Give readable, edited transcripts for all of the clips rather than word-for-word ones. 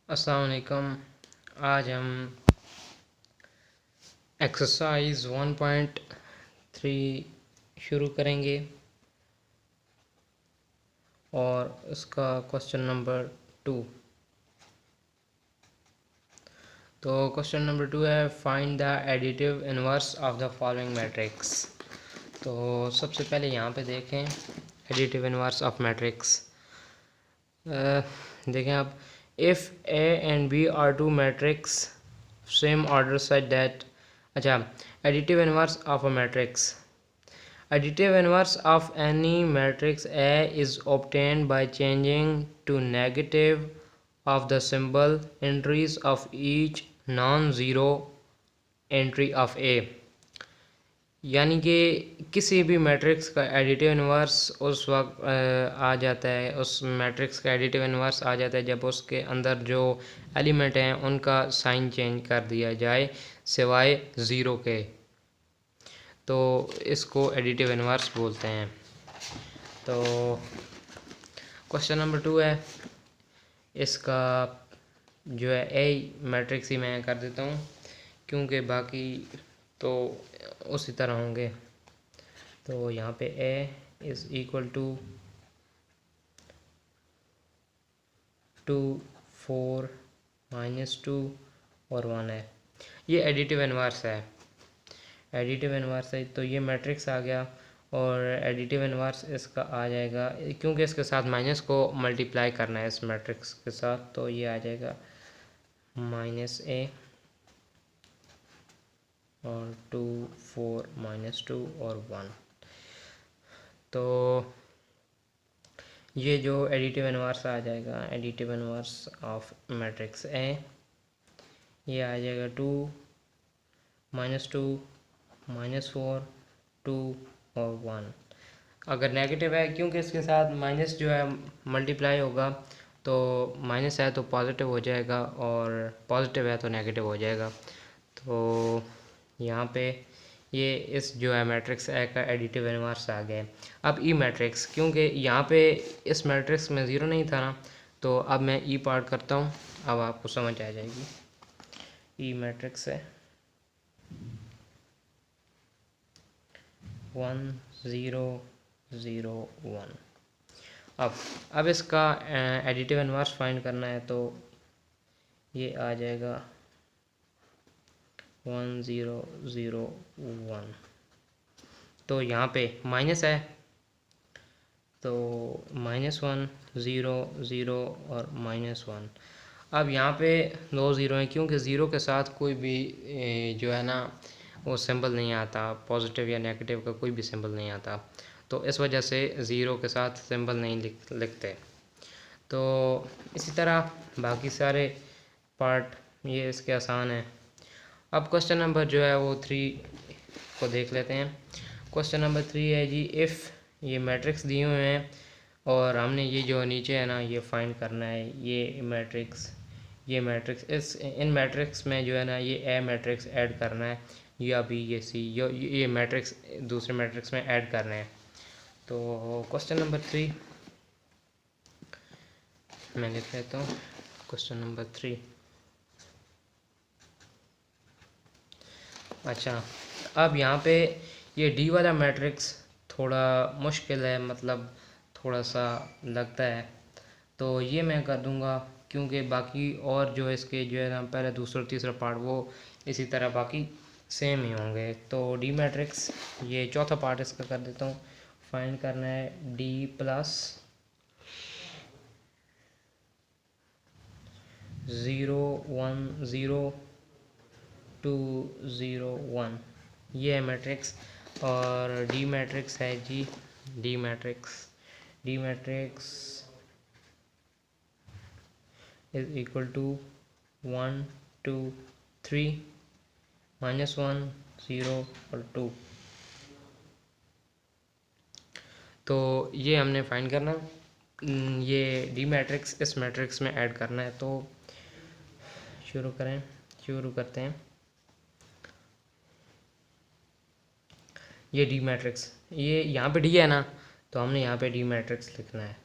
अस्सलाम वालेकुम। आज हम एक्सरसाइज 1.3 शुरू करेंगे और इसका क्वेश्चन नंबर 2। तो क्वेश्चन नंबर 2 है find the additive inverse of the following matrix. तो सबसे पहले यहाँ पे देखें एडिटिव इनवर्स ऑफ मैट्रिक्स। देखें आप, if A and B are two matrix same order such that, अच्छा, additive inverse of a matrix. Additive inverse of any matrix A is obtained by changing to negative of the symbol entries of each non-zero entry of A। यानी कि किसी भी matrix का additive inverse उस वक्त आ जाता है, उस मैट्रिक्स का एडिटिव इनवर्स आ जाता है जब उसके अंदर जो एलिमेंट हैं उनका साइन चेंज कर दिया जाए सिवाय ज़ीरो के, तो इसको एडिटिव इनवर्स बोलते हैं। तो क्वेश्चन नंबर 2 है, इसका जो है ए मैट्रिक्स ही मैं कर देता हूँ क्योंकि बाकी तो उसी तरह होंगे। तो यहाँ पे ए इज़ इक्वल टू 2 4 -2 और 1 है। ये एडिटिव इनवर्स है, एडिटिव इनवर्स है। तो ये मैट्रिक्स आ गया और एडिटिव इनवर्स इसका आ जाएगा, क्योंकि इसके साथ माइनस को मल्टीप्लाई करना है इस मैट्रिक्स के साथ, तो ये आ जाएगा -a और 2 4 -2 और 1। तो ये जो एडिटिव इनवर्स आ जाएगा, additive inverse of matrix A, ये आ जाएगा 2 -2 -4 2 और 1। अगर नेगेटिव है, क्योंकि इसके साथ माइनस जो है मल्टीप्लाई होगा, तो माइनस है तो पॉजिटिव हो जाएगा और पॉजिटिव है तो नेगेटिव हो जाएगा। तो यहाँ पे ये इस जो है मैट्रिक्स ए का एडिटिव इनवर्स आ गया। अब ई मैट्रिक्स, क्योंकि यहाँ पे इस मैट्रिक्स में ज़ीरो नहीं था ना, तो अब मैं ई पार्ट करता हूँ, अब आपको समझ आ जाएगी। ई मैट्रिक्स है 1 0 0 1। अब इसका एडिटिव इनवर्स फाइंड करना है, तो ये आ जाएगा 1 0 0 1। तो यहाँ पे माइनस है तो -1 0 0 और -1। अब यहाँ पे दो ज़ीरो हैं, क्योंकि ज़ीरो के साथ कोई भी जो है ना वो सिंबल नहीं आता, पॉजिटिव या नेगेटिव का कोई भी सिंबल नहीं आता, तो इस वजह से ज़ीरो के साथ सिंबल नहीं लिखते। तो इसी तरह बाकी सारे पार्ट ये इसके आसान है। अब क्वेश्चन नंबर जो है वो 3 को देख लेते हैं। क्वेश्चन नंबर 3 है जी, इफ़ ये मैट्रिक्स दिए हुए हैं और हमने ये जो नीचे है ना ये फाइंड करना है, ये मैट्रिक्स इन मैट्रिक्स में जो है ना ये ए मैट्रिक्स ऐड करना है, या बी ये सी, ये मैट्रिक्स दूसरे मैट्रिक्स में ऐड करना है। तो क्वेश्चन नंबर 3 मैं लिख लेता हूँ। क्वेश्चन नंबर 3, अच्छा, अब यहाँ पे ये डी वाला मैट्रिक्स थोड़ा मुश्किल है, मतलब थोड़ा सा लगता है, तो ये मैं कर दूंगा, क्योंकि बाकी और जो इसके जो है ना पहले दूसरा तीसरा पार्ट वो इसी तरह बाकी सेम ही होंगे। तो डी मैट्रिक्स ये चौथा पार्ट इसका कर देता हूँ। फाइंड करना है डी प्लस 0 1 0 2 0 1, ये है मैट्रिक्स। और डी मैट्रिक्स है जी, D matrix is equal to 1 2 3 -1 0 और 2। तो ये हमने फाइंड करना, ये डी मैट्रिक्स इस मैट्रिक्स में ऐड करना है। तो शुरू करते हैं। ये डी मैट्रिक्स, ये यहाँ पे डी है ना, तो हमने यहाँ पे डी मैट्रिक्स लिखना है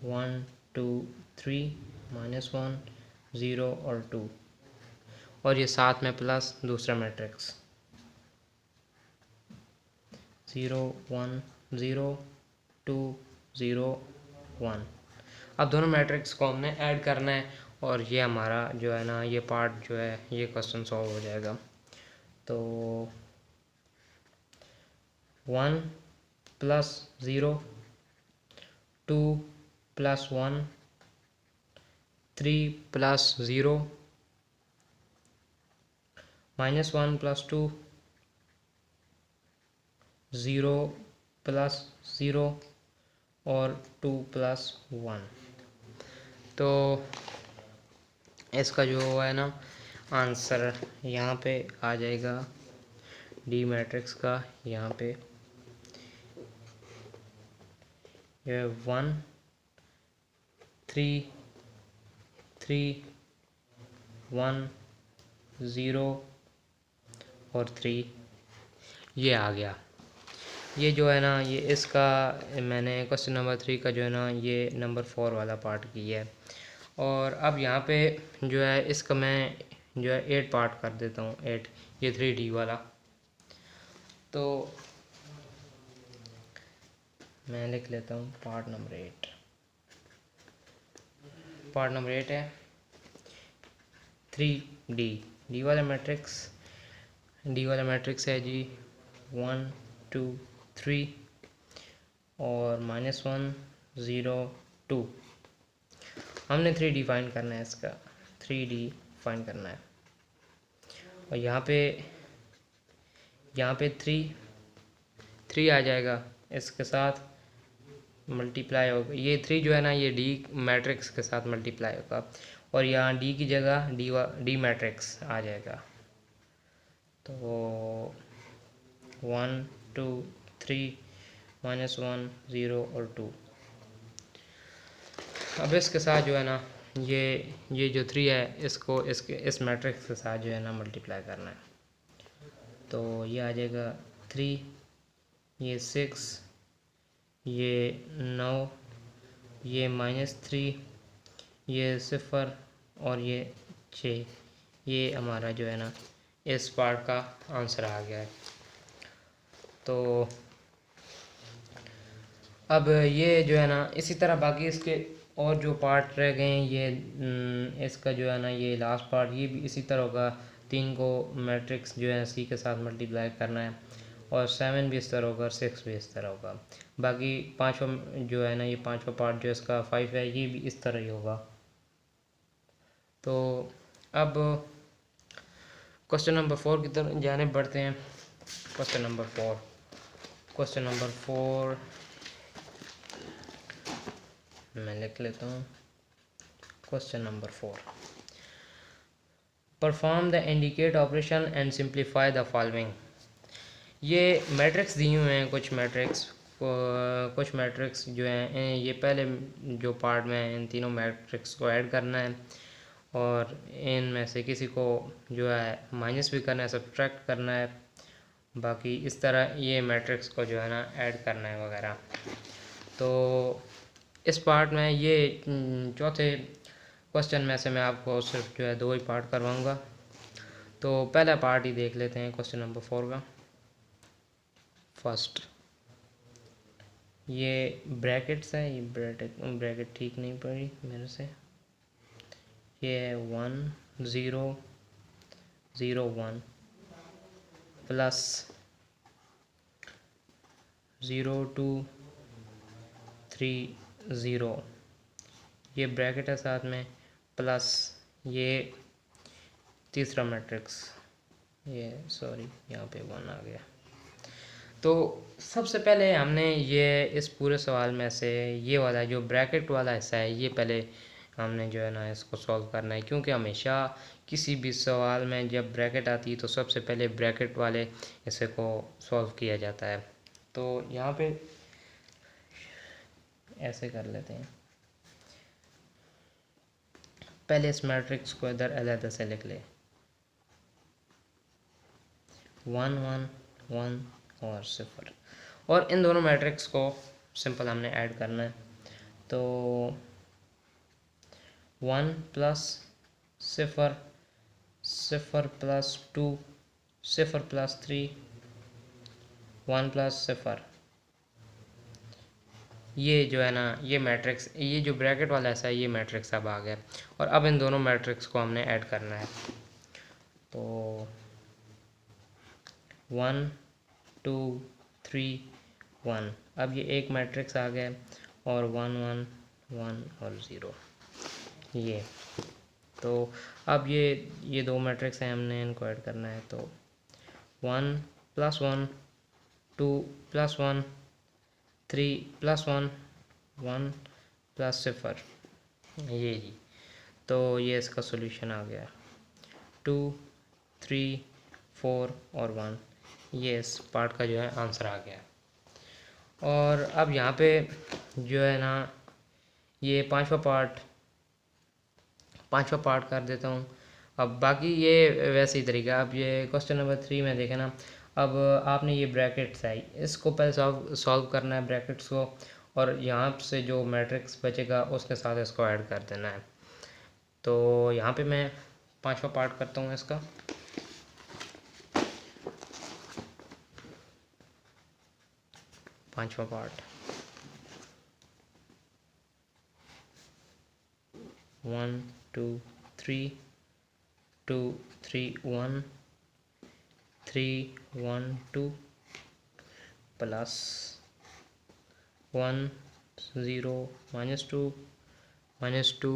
1 2 3 -1 0 और 2, और ये साथ में प्लस दूसरा मैट्रिक्स 0 1 0 2 0 1। अब दोनों मैट्रिक्स को हमने ऐड करना है और ये हमारा जो है ना ये पार्ट जो है ये क्वेश्चन सॉल्व हो जाएगा। तो 1 + 0 2 + 1 3 + 0 -1 + 2 0 + 0 और 2 + 1। तो इसका जो है ना आंसर यहाँ पे आ जाएगा डी मैट्रिक्स का। यहाँ पे ये 1 3 3 1 0 और 3 ये आ गया। ये जो है ना ये इसका मैंने क्वेश्चन नंबर 3 का जो है ना ये नंबर 4 वाला पार्ट किया है। और अब यहाँ पे जो है इसका मैं जो है 8 पार्ट कर देता हूँ। 8 ये 3D वाला। तो मैं लिख लेता हूँ पार्ट नंबर 8। पार्ट नंबर 8 है 3D डी वाला मैट्रिक्स। डी वाला मैट्रिक्स है जी 1 2 3 और -1 0 2। हमने 3D फाइंड करना है इसका। 3D फाइंड करना है और यहाँ पे 3 आ जाएगा, इसके साथ मल्टीप्लाई होगा। ये 3 जो है ना ये डी मैट्रिक्स के साथ मल्टीप्लाई होगा और यहाँ डी की जगह डी मैट्रिक्स आ जाएगा। तो 1 2 3 -1 0 और 2। अब इसके साथ जो है ना ये जो 3 है इसको इस मैट्रिक्स के साथ जो है ना मल्टीप्लाई करना है। तो ये आ जाएगा 3, ये 6, ये 9, ये -3, ये 0 और ये 6। ये हमारा जो है ना इस पार्ट का आंसर आ गया है। तो अब ये जो है ना इसी तरह बाकी इसके और जो पार्ट रह गए हैं ये इसका जो है ना ये लास्ट पार्ट ये भी इसी तरह होगा। 3 को मैट्रिक्स जो है सी के साथ मल्टीप्लाई करना है और 7 भी इस तरह होगा और 6 भी इस तरह होगा। बाकी पाँचवा जो है ना ये पाँचवा पार्ट जो इसका 5 है ये भी इस तरह ही होगा। तो अब क्वेश्चन नंबर 4 की तरफ जाने बढ़ते हैं। क्वेश्चन नंबर 4 मैं लिख लेता हूँ। Question number 4, perform the indicate operation and simplify the following. ये मैट्रिक्स दिए हुए हैं कुछ मैट्रिक्स जो हैं ये पहले जो पार्ट में इन तीनों मैट्रिक्स को ऐड करना है और इनमें से किसी को जो है माइनस भी करना है, सब्ट्रैक्ट करना है। बाकी इस तरह ये मैट्रिक्स को जो है ना ऐड करना है वगैरह। तो इस पार्ट में ये चौथे क्वेश्चन में से मैं आपको सिर्फ जो है 2 ही पार्ट करवाऊँगा। तो पहला पार्ट ही देख लेते हैं क्वेश्चन नंबर 4 का। फर्स्ट ये ब्रैकेट्स है, ये ब्रैकेट ठीक नहीं पड़ी मेरे से। ये है 1 0 0 1 प्लस 0 2 3 0, ये ब्रैकेट है साथ में, प्लस ये तीसरा मैट्रिक्स, ये सॉरी यहाँ पे 1 आ गया। तो सबसे पहले हमने ये इस पूरे सवाल में से ये वाला जो ब्रैकेट वाला हिस्सा है ये पहले हमने जो है ना इसको सॉल्व करना है, क्योंकि हमेशा किसी भी सवाल में जब ब्रैकेट आती है तो सबसे पहले ब्रैकेट वाले हिस्से को सॉल्व किया जाता है। तो यहाँ पे ऐसे कर लेते हैं, पहले इस मैट्रिक्स को इधर अलग से लिख ले, 1 1 1 और 0, और इन दोनों मैट्रिक्स को सिंपल हमने ऐड करना है। तो 1 प्लस 0 0 प्लस 2 0 प्लस 3 1 प्लस 0। ये जो है ना ये मैट्रिक्स, ये जो ब्रैकेट वाला ऐसा है ये मैट्रिक्स अब आ गया। और अब इन दोनों मैट्रिक्स को हमने ऐड करना है। तो 1 2 3 1, अब ये एक मैट्रिक्स आ गया और 1 1 1 और 0 ये। तो अब ये दो मैट्रिक्स हैं, हमने इनको ऐड करना है। तो 1 प्लस 1 2 प्लस 1 3 प्लस 1 1 प्लस 0 ये जी। तो ये इसका सॉल्यूशन आ गया 2 3 4 और 1, ये इस पार्ट का जो है आंसर आ गया। और अब यहाँ पे जो है ना ये पांचवा पार्ट कर देता हूँ। अब बाकी ये वैसे ही तरीका। अब ये क्वेश्चन नंबर 3 में देखें ना, अब आपने ये ब्रैकेट्स है इसको पहले सॉल्व करना है ब्रैकेट्स को, और यहाँ से जो मैट्रिक्स बचेगा उसके साथ इसको ऐड कर देना है। तो यहाँ पे मैं पांचवा पार्ट करता हूँ इसका। पांचवा पार्ट 1 2 3 2 3 1 3 1 2 प्लस 1 0 -2 -2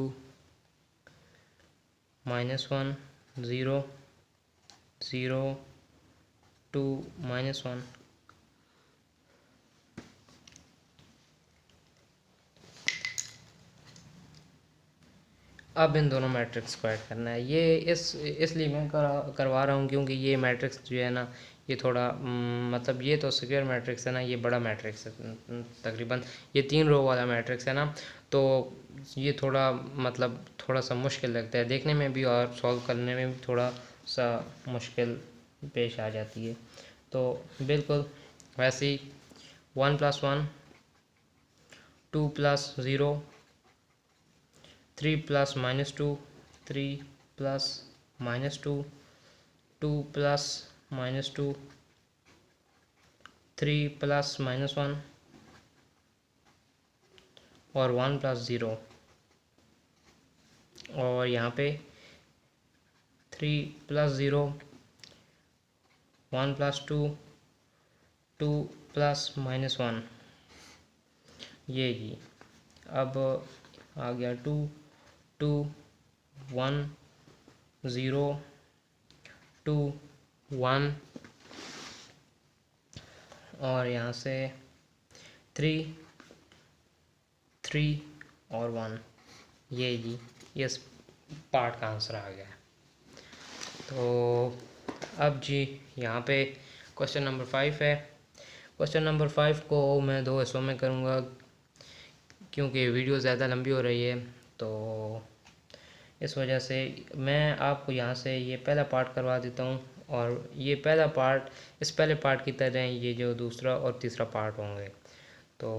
-1 0 0 2 -1। अब इन दोनों मैट्रिक्स को ऐड करना है। ये इसलिए मैं करवा रहा हूँ क्योंकि ये मैट्रिक्स जो है ना ये थोड़ा मतलब ये तो स्क्वायर मैट्रिक्स है ना, ये बड़ा मैट्रिक्स है तकरीबन, ये 3 रो वाला मैट्रिक्स है ना। तो ये थोड़ा मतलब थोड़ा सा मुश्किल लगता है देखने में भी, और सॉल्व करने में भी थोड़ा सा मुश्किल पेश आ जाती है। तो बिल्कुल वैसे ही 1 plus 1 2 plus 0 3 plus -2 3 plus -2 2 plus -2 3 plus -1 और 1 प्लस 0। और यहाँ पे 3 प्लस 0 1 प्लस 2 2 प्लस -1 ये जी। अब आ गया 2 2 1 0 2 1 और यहाँ से 3 3 और 1 ये जी, इस पार्ट का आंसर आ गया। तो अब जी यहाँ पे क्वेश्चन नंबर 5 है। क्वेश्चन नंबर 5 को मैं 2 हिस्सों में करूँगा क्योंकि वीडियो ज़्यादा लंबी हो रही है। तो इस वजह से मैं आपको यहाँ से ये पहला पार्ट करवा देता हूँ, और ये पहला पार्ट इस पहले पार्ट की तरह ये जो दूसरा और तीसरा पार्ट होंगे। तो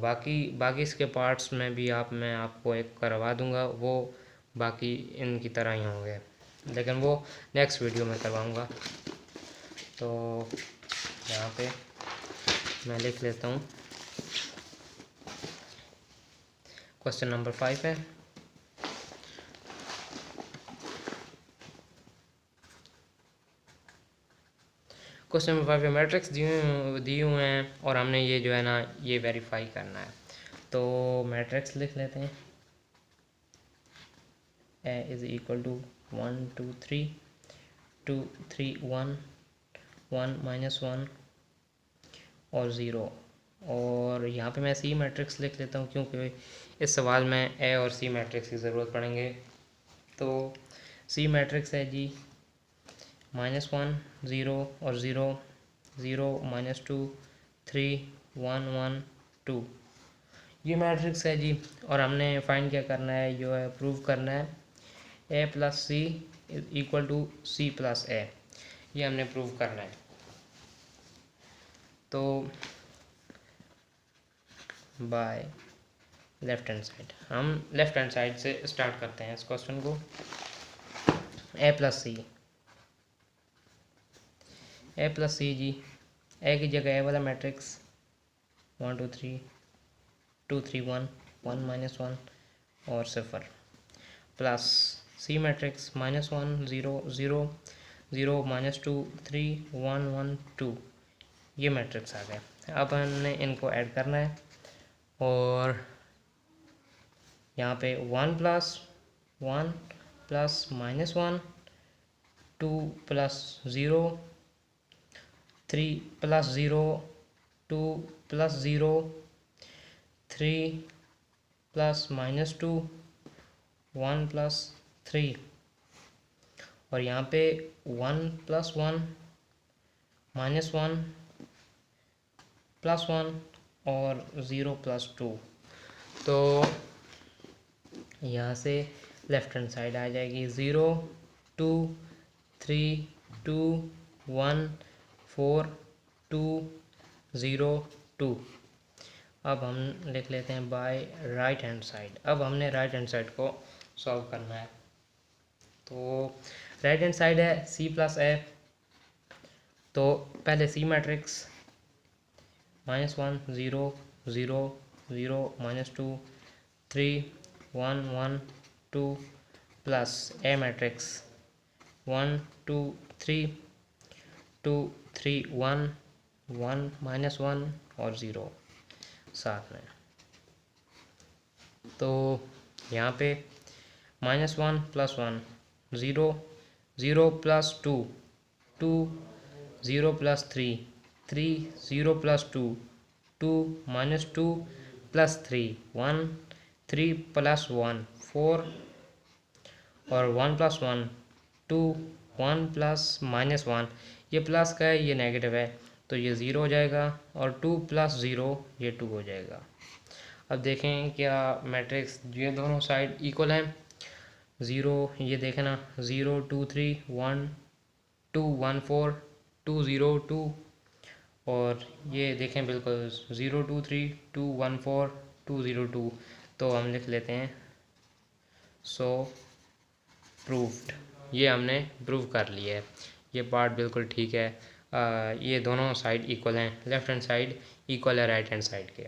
बाकी इसके पार्ट्स में भी मैं आपको एक करवा दूँगा, वो बाकी इनकी तरह ही होंगे, लेकिन वो नेक्स्ट वीडियो में करवाऊँगा। तो यहाँ पे मैं लिख लेता हूँ क्वेश्चन नंबर 5 है। क्वेश्चन नंबर 5 में मैट्रिक्स दिए हुए हैं और हमने ये जो है ना ये वेरीफाई करना है। तो मैट्रिक्स लिख लेते हैं। ए इज इक्वल टू 1 2 3 2 3 1 1 -1 और 0। और यहाँ पे मैं सी मैट्रिक्स लिख लेता हूँ क्योंकि इस सवाल में ए और सी मैट्रिक्स की ज़रूरत पड़ेंगे। तो सी मैट्रिक्स है जी -1 0 और 0 0 -2 3 1 1 2 ये मैट्रिक्स है जी। और हमने फाइंड क्या करना है, जो है प्रूव करना है A plus C equal to C plus A, ये हमने प्रूव करना है। तो बाय लेफ्ट हैंड साइड। हम लेफ्ट हैंड साइड से स्टार्ट करते हैं इस क्वेश्चन को। ए प्लस सी जी, ए की जगह ए वाला मैट्रिक्स 1 2 3 2 3 1 1 -1 और 0 प्लस सी मैट्रिक्स -1 0 0 0 -2 3 1 1 2। ये मैट्रिक्स आ गए। अब हमने इनको ऐड करना है और यहाँ पे 1 plus -1 2 plus 0 3 plus 0 2 plus 0 3 plus -2 1 plus 3 और यहाँ पे 1 प्लस 1 -1 प्लस 1 और 0 प्लस 2। तो यहाँ से लेफ्ट हैंड साइड आ जाएगी 0 2 3 2 1 4 2 0 2। अब हम लिख लेते हैं बाय राइट हैंड साइड। अब हमने राइट हैंड साइड को सॉल्व करना है। तो राइट हैंड साइड है सी प्लस ए। तो पहले सी मैट्रिक्स -1 0 0 0 -2 3 1 1 2 प्लस ए मैट्रिक्स 1 2 3 2 3 1 1 -1 और 0 साथ में। तो यहाँ पे -1 plus 1 0 0 plus 2 2 0 plus 3 3 0 plus 2 2 -2 plus 3 1 3 plus 1 4 और 1 प्लस 1 2 1 प्लस -1। ये प्लस का है, ये नेगेटिव है, तो ये 0 हो जाएगा और 2 प्लस 0 ये 2 हो जाएगा। अब देखें क्या मैट्रिक्स ये दोनों साइड इक्वल हैं। 0 ये देखें ना 0 2 3 1 2 1 4 2 0 2 और ये देखें बिल्कुल 0 2 3 2 1 4 2 0 2। तो हम लिख लेते हैं सो प्रूव्ड। ये हमने प्रूव कर लिया है। ये पार्ट बिल्कुल ठीक है। ये दोनों साइड इक्वल हैं। लेफ्ट हैंड साइड इक्वल है राइट हैंड साइड के।